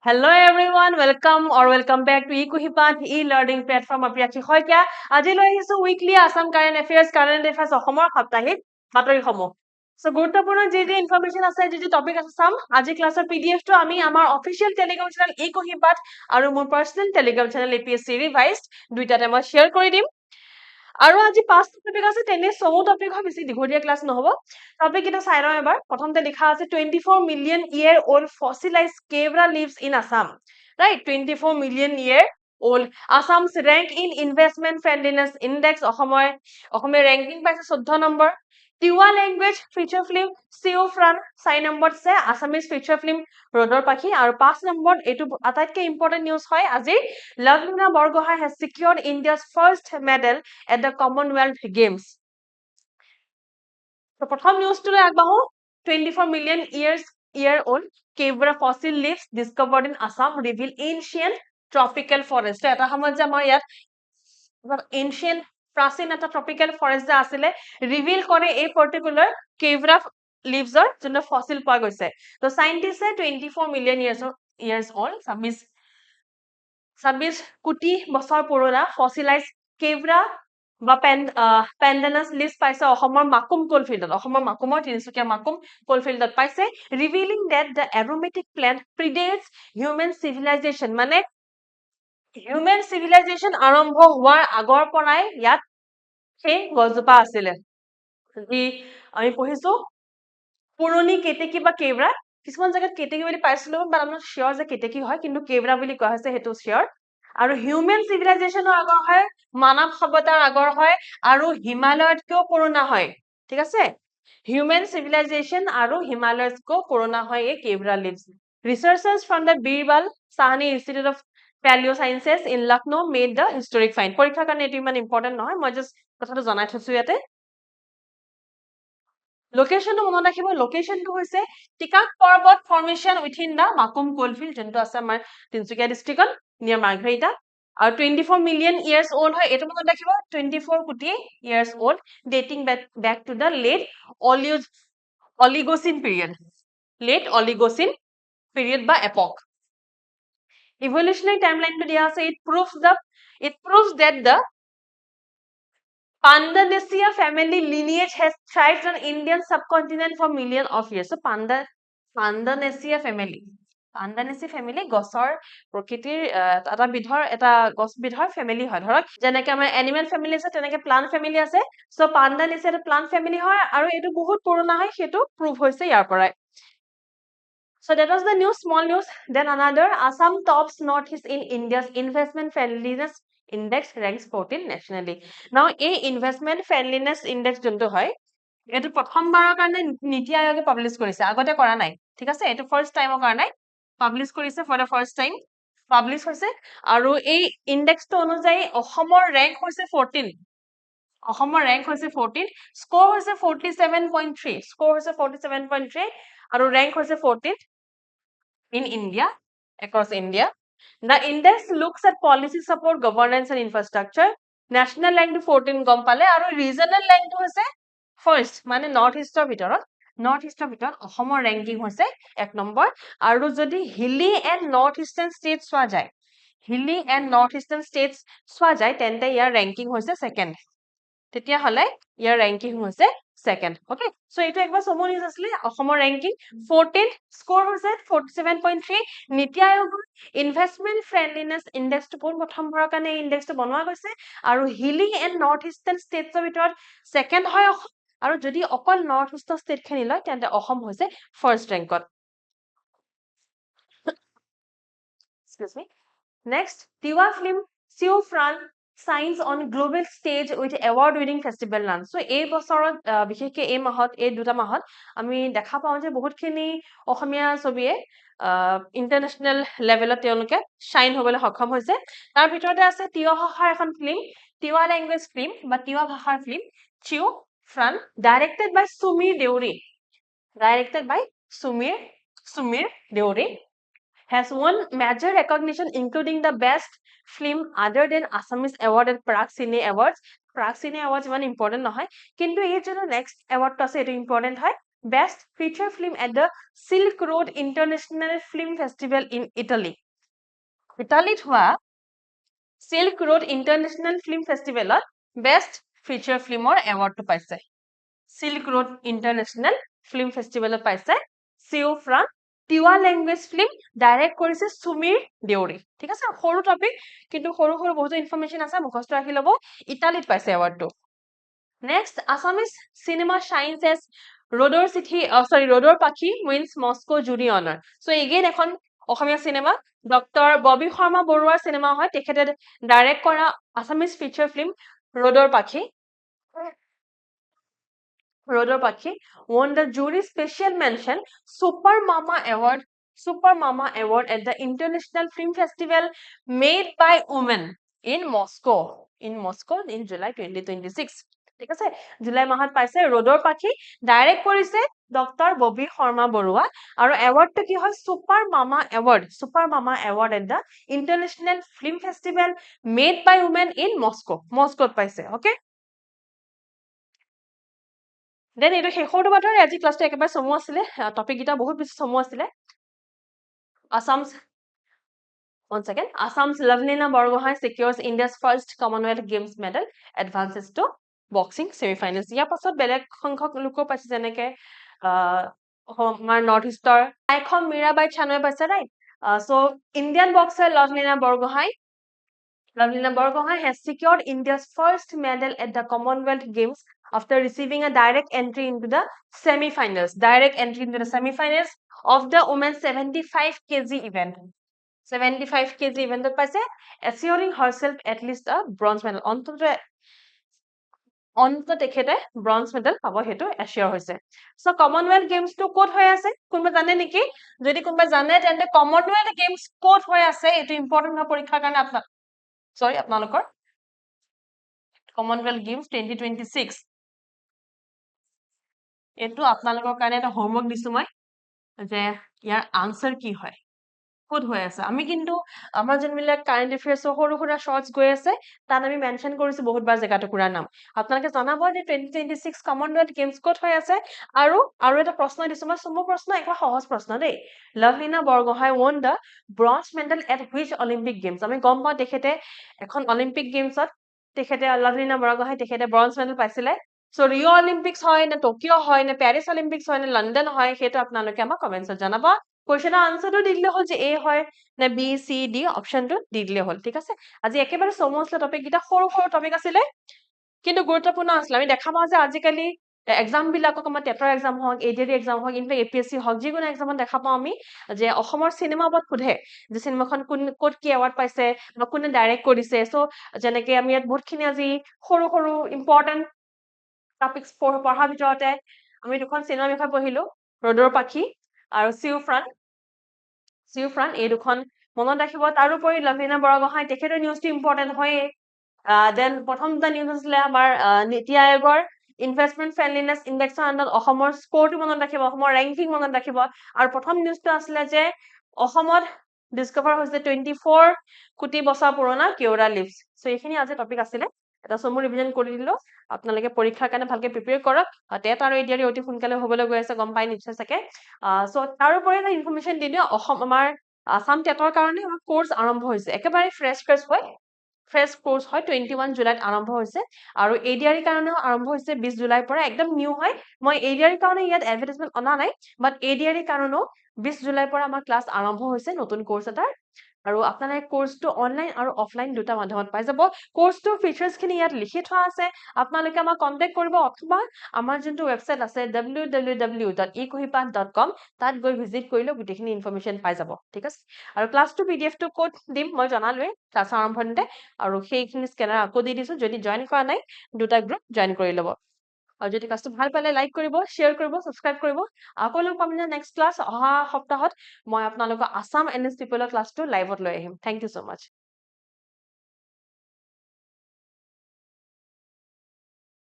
Hello everyone, welcome back to eQuhipat e-learning platform of Priyachi Hoikya. আজি লৈ আহিছো weekly Assam current affairs অসমৰ সাপ্তাহিক বাতৰিসমূহ। So গুৰুত্বপূৰ্ণ যি ইনফৰমেশন আছে যি টপিক আছে চাম। আজি ক্লাছৰ PDF টো আমি আমাৰ অফিচিয়েল টেলিগ্ৰাম চেনেল eQuhipat আৰু মোৰ personal Telegram channel APSC Revised দুইটাতে মই শেয়াৰ কৰি দিম। আৰু আজি পাঁচটা টপিক আছে তেনে চৌ টপিক হয় বেছি দীঘলীয়া ক্লাছ নহব টপিক এটা চাই লওঁ এবাৰ প্ৰথমতে লিখা আছে 24 million year old fossilized kewra leaves in Assam right 24 million year old Assam's rank in investment friendliness index অসমে ৰেংকিং পাইছে 14 number Tiwa language feature film Sio Fran 4 নম্বৰত আছে আসামিজ ফিচাৰ ফিল্ম ৰদৰ পাখি আৰু 5 নম্বৰত এইটো আটাইতকৈ ইম্পৰ্টেন্ট নিউজ হয় আজি Lovlina Borgohain has secured India's first medal at the Commonwealth Games. So প্ৰথম নিউজটোলৈ আগবাঢ়ো 24 million year old Kevra fossil leaves discovered in Assam reveal ancient tropical forest. এটা সময়ত যে আমাৰ ইয়াত ancient প্ৰাচীন এটা tropical forest যে আছিলে ৰিভিল কৰে এই পাৰ্টিকুলাৰ কেভৰা লিভছৰ যোনটো ফসিল পোৱা গৈছে তো সাইন্টিস্টে 24 মিলিয়ন years old 26 কোটি বছৰ পুৰণা ফসিলাইজ কেভৰা বা পেন্ডানাস লিভছ পাইছে অসমৰ মাকুম কোলফিল্ডত অসমৰ মাকুমৰ তিনিচুকীয়া মাকুম কোলফিল্ডত পাইছে revealing that the aromatic plant predates human civilization মানে হিউম্যান সিভিলাইজেশন আৰম্ভ হোৱাৰ আগৰ পৰাই ইয়াত সেই গছজোপা আছিলে যি আমি পঢ়িছো পুৰণি কেতেকী বা কেভৰা কিছুমান জায়গাত কেতেকী বুলি পাইছিলো বাট আমি শিওৰ যে কেতেকী হয় কিন্তু কেভৰা বুলি কোৱা হৈছে হেতু শিওৰ আৰু হিউম্যান সিভিলাইজেশনৰ আগৰ হয় মানৱ সভ্যতাৰ আগৰ হয় আৰু হিমালয়তকৈও পুৰণা হয় ঠিক আছে হিউম্যান সিভিলাইজেশন আৰু হিমালয়তকৈও পুৰণা হয় এই kewra leaves researchers from the Birbal Sahni institute of palaeosciences in Lucknow made the historic find পৰীক্ষাৰ কাৰণে এইটো ইমান ইম্পৰ্টেন্ট নহয় মই জাষ্ট কথাটো জনাই থৈছো ইয়াতে লোকেশনটো মনত ৰাখিব লোকেশনটো হৈছে টিকাক পৰ্বত ফৰ্মেশন উইথিন দা মাকুম কোলফিল্ড যোনটো আছে আমাৰ তিনচুকীয়া ডিস্ট্ৰিক্টত নিয়াৰ মাৰ্ঘেৰিটা আৰু 24 মিলিয়ন ইয়াৰ্স ওল্ড হয় এটো মনত ৰাখিব 24 crore years old dating back to the late Oligocene period বা এপক ইভলিউশনাৰী টাইমলাইনটো দিয়া আছে it proves that the Pandanaceae family lineage has thrived on Indian subcontinent for millions of years. So Pandanaceae family গছৰ প্ৰকৃতিৰ এটা গছ বিধৰ ফ্যামিলি হয় ধৰক যেনেকৈ আমাৰ এনিমেল ফ্যামিলি আছে তেনেকৈ প্লান্ট ফ্যামিলি আছে সো Pandanaceae এটা প্লান্ট ফ্যামিলি হয় আৰু এটো বহুত পুৰণা হয় হেতু প্ৰুভ হৈছে ইয়াৰ পৰাই So that was the news, small news. Then another, Assam tops Northeast in India's investment friendliness index ranks 14 nationally. Now, a investment friendliness index যোনটো হয় এটো প্ৰথমবাৰৰ কাৰণে নীতি আয়োগে পাবলিশ কৰিছে আগতে কৰা নাই ঠিক আছে এটো ফাৰ্স্ট টাইমৰ কাৰণে পাবলিশ কৰিছে for the first time publish হৈছে আৰু এই ইনডেক্সটো অনুযায়ী অসমৰ ৰেংক হৈছে 14 অসমৰ ৰেংক হৈছে 14 স্কোৰ হৈছে 47.3 স্কোৰ হৈছে 47.3 আৰু ৰেংক হৈছে 14 in India, across India. The index looks at policy support, governance and infrastructure. National rank to 14 গম পালে আৰু regional rank to হৈছে first মানে নৰ্থ ইষ্টৰ ভিতৰত অসমৰ ৰেংকিং হৈছে 1 নম্বৰ আৰু যদি হিলি এণ্ড নৰ্থ ইষ্টাৰ্ণ ষ্টেটছ চোৱা যায় তেন্তে ইয়াৰ ৰেংকিং হৈছে সেকেন্ড তেতিয়া হলে ইয়াৰ ৰেংকিং হৈছে সেকেন্ড ওকে সো এইটো একবাৰ সমনিজ আছিল অসমৰ ৰেংকিং 14 স্কোৰ হৈছে 47.3 নীতি আয়োগৰ ইনভেষ্টমেন্ট ফ্ৰেন্ডলিনেছ ইনডেক্সটো কোন প্ৰথমবাৰৰ কাৰণে ইনডেক্সটো বনোৱা গৈছে আৰু হিলি এণ্ড নৰ্থ ইষ্টাৰ্ণ ষ্টেটছৰ ভিতৰত সেকেন্ড হয় অসম আৰু যদি অকল নৰ্থ ইষ্টৰ ষ্টেট খিনি লয় তেন্তে অসম হৈছে first ৰেংকত excuse me next Tiwa film Sio ফ্ৰান Signs on global stage with award winning festival run. So এই বছৰত বিশেষকৈ এই মাহত এই দুটা মাহত আমি দেখা পাওঁ যে বহুতখিনি অসমীয়া ছবিয়ে ইন্টাৰনেশনাল লেভেলত তেওঁলোকে শাইন হ'বলৈ সক্ষম হৈছে তাৰ ভিতৰতে আছে তিৱা ভাষাৰ এখন ফিল্ম তিৱা ল্যাঙ্গুৱেজ ফিল্ম বা তিৱা ভাষাৰ film Sio Fran directed by Sumir Deuri has won major recognition including the best film other than Assamese award at Prague Cine Awards ইমান ইম্পৰ্টেন্ট নহয় কিন্তু এই যে নেক্সট এৱাৰ্ডটো আছে এটো ইম্পৰ্টেন্ট হয় Best feature film at the Silk Road International Film Festival in Italy. ইটালীত হোৱা Silk Road International Film Festivalত Best Feature Filmৰ এৱাৰ্ডটো পাইছে। Silk Road International Film Festivalত পাইছে Siu Fran Tiwa language film direct কৰিছে সুমীৰ দেউৰী। ঠিক আছে, সৰু টপিক কিন্তু সৰু সৰু বহুতো ইনফৰমেশ্যন আছে, মুখস্থ ৰাখি ল'ব। ইটালীত পাইছে এৱাৰ্ডটো। Next, Assamese cinema shines as Rodor Pakhi wins Moscow Jury Honor. So again, এখন অসমীয়া cinema, Dr. Bobby Sharma Boruar cinema হয়, তেখেতে direct কৰা Assamese feature film Rodor Pakhi. Rodor Pakhi won the jury special mention Super Mama Award at the International Film Festival made by women in Moscow in July 2026. ঠিক আছে, July মাহত পাইছে ৰদৰ পাখি, direct কৰিছে doctor Bobby Sharma Barua, আৰু এৱাৰ্ডটো কি হয় super mama award at the international film festival made by women in মস্কোত পাইছে। অকে, দেন এইটো শেষৰটো বাটৰ আজি ক্লাছটো একেবাৰে চমু আছিলে, টপিক কেইটা বহুত বেছি চমু আছিলে। Once again, Assam's Lavlina Borgohain secures India's first Commonwealth Games medal, advances to boxing semi-finals. ইয়াৰ পাছত বেলেগ সংখ্যক লোকো পাইছে, যেনেকে আমাৰ নৰ্থ ইষ্টৰ এখন মীৰাবাই চানুৱে পাইছে, right? So Indian boxer Lavlina Borgohain has secured India's first medal at the Commonwealth Games after receiving a direct entry into the semi-finals. Of the women's 75 kg event. 75 kg ইভেন্টত পাইছে, assuring herself at least a bronze medal. অন্তত তেখেতে bronze medal পাব, সেইটো assured হৈছে। So Commonwealth গেমছটো ক'ত হৈ আছে, কোনোবা জানে নেকি? যদি কোনোবা জানে তেন্তে কমনৱেলথ গেমছ ক'ত হৈ আছে, এইটো ইম্পৰ্টেণ্ট হয় পৰীক্ষাৰ কাৰণে। আপোনালোকৰ কমনৱেলথ গেমছ 2026, এইটো আপোনালোকৰ কাৰণে এটা হোমৱৰ্ক দিছো মই, যে ইয়াৰ আনসাৰ কি হয়, ক'ত হৈ আছে। আমি কিন্তু আমাৰ যোনবিলাক কাৰেণ্ট এফেয়াৰ্ছৰ সৰু সুৰা শৰ্টছ গৈ আছে, তাত আমি মেনশ্যন কৰিছো বহুতবাৰ জেগাটুকুৰাৰ নাম। আপোনালোকে জনাব যে 2026 কমনৱেলথ গেমছ ক'ত হৈ আছে। আৰু এটা প্ৰশ্ন দিছো মই, চমু প্ৰশ্ন, একদম সহজ প্ৰশ্ন দেই। Lovlina Borgohain won the bronze medal at which Olympic Games? আমি গম পাওঁ তেখেতে এখন অলিম্পিক গেমছত লাভলিনা বৰগোহাঁই তেখেতে ব্ৰঞ্জ মেডেল পাইছিলে। সো ৰিঅ' অলিম্পিক্স হয় নে টকিঅ' হয় নে পেৰিছ অলিম্পিক্স হয় নে লণ্ডন হয়, সেইটো আপোনালোকে আমাক কমেণ্টছত জনাব। কুৱেশ্যনৰ আনসাৰটো দি দিলে হ'ল, যে এ হয় নে বি চি ডি, অপশ্যনটো দি দিলে হ'ল। ঠিক আছে, আজি একেবাৰে চমু আছিলে টপিক কেইটা, সৰু সৰু টপিক আছিলে কিন্তু গুৰুত্বপূৰ্ণ আছিলে। আমি দেখা পাওঁ যে আজিকালি এক্সাম বিলাকক, আমাৰ টেটৰ এক্সাম হওক, এডিআৰই এক্সাম হওক, ইনফেক্ট APSC হওক, যিকোনো এক্সামত দেখা পাওঁ আমি যে অসমৰ চিনেমাৰ ওপৰত সোধে, যে চিনেমাখন ক'ত কি এৱাৰ্ড পাইছে বা কোনে ডাইৰেক্ট কৰিছে। চ' যেনেকে আমি ইয়াত বহুতখিনি আজি সৰু সৰু ইম্পৰ্টেণ্ট টপিকছ পঢ়াৰ ভিতৰতে আমি দুখন চিনেমাৰ বিষয়ে পঢ়িলো, ৰদৰ পাখি আৰু চিউ ফ্ৰান, এই দুখন মনত ৰাখিব। তাৰোপৰি লাভলিনা বৰগোহাঁই তেখেতৰ নিউজটো ইম্পৰ্টেণ্ট হয়েই। দেন প্ৰথম দুটা নিউজ আছিলে আমাৰ নীতি আয়োগৰ ইনভেষ্টমেণ্ট ফ্ৰেণ্ডলিনেছ ইণ্ডেক্সৰ আণ্ডাৰত অসমৰ স্ক'ৰটো মনত ৰাখিব, অসমৰ ৰেংকিং মনত ৰাখিব। আৰু প্ৰথম নিউজটো আছিলে যে অসমত ডিস্কভাৰ হৈছে 24 কোটি বছৰ পুৰণা কেওৰা লিভছ। চ' এইখিনি আজি টপিক আছিলে, এটা চমু ৰিভিজন কৰি দিলো। আপোনালোকে পৰীক্ষাৰ কাৰণে ভালকে প্ৰিপেয়াৰ কৰক। টেট আৰু এডিআৰই অতি সোনকালে হ'বলৈ গৈ আছে, গম পাই নিশ্চয় চাগে। চ' তাৰোপৰি এটা ইনফৰমেশ্যন দি দিওঁ, আমাৰ আসাম টেটৰ কাৰণে আমাৰ কোৰ্চ আৰম্ভ হৈছে, একেবাৰে ফ্ৰেছ কোৰ্চ হয়, 21 জুলাইত আৰম্ভ হৈছে। আৰু এডিআৰই কাৰণেও আৰম্ভ হৈছে 20 জুলাইৰ পৰা, একদম নিউ হয়। মই এডিআৰই কাৰণে ইয়াত এডভাৰটাইজমেণ্ট অনা নাই, বাট এডিআৰই কাৰণেও 20 জুলাইৰ পৰা আমাৰ ক্লাছ আৰম্ভ হৈছে, নতুন কোৰ্চ এটাৰ। আৰু আপোনালোকে কোৰ্চটো অনলাইন আৰু অফলাইন দুটা মাধ্যমত পাই যাব। কোৰ্চটোৰ ফিচাৰ্ছখিনি ইয়াত লিখি থোৱা আছে, আপোনালোকে আমাক কণ্টেক্ট কৰিব, অথবা আমাৰ যোনটো ৱেবছাইট আছে www.ecohipath.com, তাত গৈ ভিজিট কৰিলে গোটেইখিনি ইনফৰমেশ্যন পাই যাব। ঠিক আছে, আৰু ক্লাছটো PDF টো ক'ত দিম মই জনালোৱে ক্লাছৰ আৰম্ভণিতে, আৰু সেইখিনি স্কেনাৰ আকৌ দি দিছো। যদি জইন কৰা নাই, দুটা গ্ৰুপ জইন কৰি ল'ব। আৰু যদি ক্লাছটো ভাল পালে লাইক কৰিব, শ্বেয়াৰ কৰিব, ছাবস্ক্ৰাইব কৰিব। আকৌ লগ পাম নেক্সট ক্লাছ অহা সপ্তাহত। মই আপোনালোকৰ আসাম NS পিপলৰ ক্লাছটো লাইভত লৈ আহিম। Thank you so' much.